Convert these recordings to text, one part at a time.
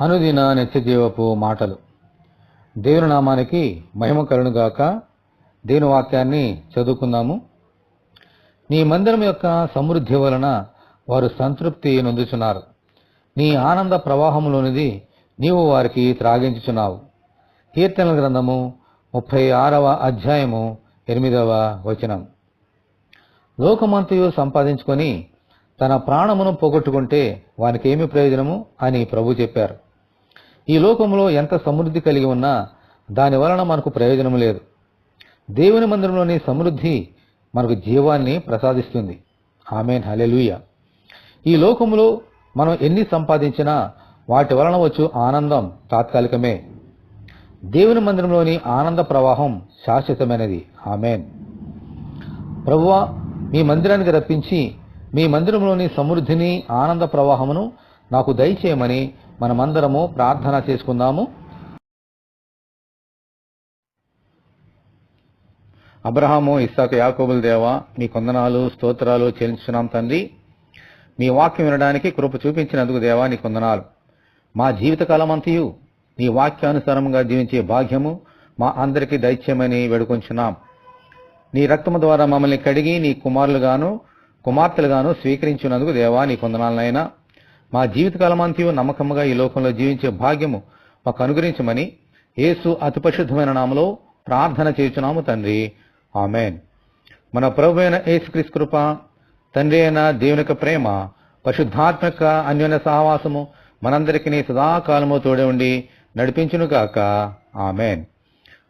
అనుదిన నిత్యజీవపు మాటలు. దేవుని నామానికి మహిమ కలుగుగాక. దేవుని వాక్యాన్ని చదువుకుందాము. నీ మందిరం యొక్క సమృద్ధి వలన వారు సంతృప్తి నొందుచున్నారు. నీ ఆనంద ప్రవాహంలోనిది నీవు వారికి త్రాగించుచున్నావు. కీర్తనల గ్రంథము 36వ అధ్యాయము 8వ వచనం. లోకమంతయు సంపాదించుకొని తన ప్రాణమును పోగొట్టుకుంటే వానికి ఏమి ప్రయోజనము అని ప్రభు చెప్పారు. ఈ లోకంలో ఎంత సమృద్ధి కలిగి ఉన్నా దాని వలన మనకు ప్రయోజనం లేదు. దేవుని మందిరంలోని సమృద్ధి మనకు జీవాన్ని ప్రసాదిస్తుంది. ఆమేన్, హల్లెలూయా. ఈ లోకంలో మనం ఎన్ని సంపాదించినా వాటి వలన వచ్చు ఆనందం తాత్కాలికమే. దేవుని మందిరంలోని ఆనంద ప్రవాహం శాశ్వతమైనది. ఆమేన్. ప్రభువా, మీ మందిరానికి రప్పించి మీ మందిరంలోని సమృద్ధిని, ఆనంద ప్రవాహమును నాకు దయచేయమని మనమందరము ప్రార్థన చేసుకుందాము. అబ్రహాము, ఇస్సాకు, యాకోబుల దేవా, మీ కొందనాలు స్తోత్రాలు చెల్లించున్నాం తండ్రి. మీ వాక్యం వినడానికి కృప చూపించినందుకు దేవా నీ కొందనాలు. మా జీవితకాలం అంతయు నీ వాక్యానుసారంగా జీవించే భాగ్యము మా అందరికీ దయచేయమని వేడుకొంచున్నాం. నీ రక్తము ద్వారా మమ్మల్ని కడిగి నీ కుమారులుగాను కుమార్తెలుగాను స్వీకరించినందుకు దేవా నీ కొందనాలనైనా. మా జీవితకాలం అంతయు నమ్మకముగా ఈ లోకంలో జీవించే భాగ్యము మాకు అనుగ్రహించమని యేసు అతి పరిశుద్ధమైన నామములో ప్రార్థన చేయుచున్నాము తండ్రి. ఆమేన్. మన ప్రభువైన అయిన యేసుక్రీస్తు కృప, తండ్రి అయిన దేవుని యొక్క ప్రేమ, పరిశుద్ధాత్మక అన్యోన్య సహవాసము మనందరికీ సదాకాలము తోడే ఉండి నడిపించునుగాక. ఆమేన్.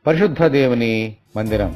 పరిశుద్ధ దేవుని మందిరం.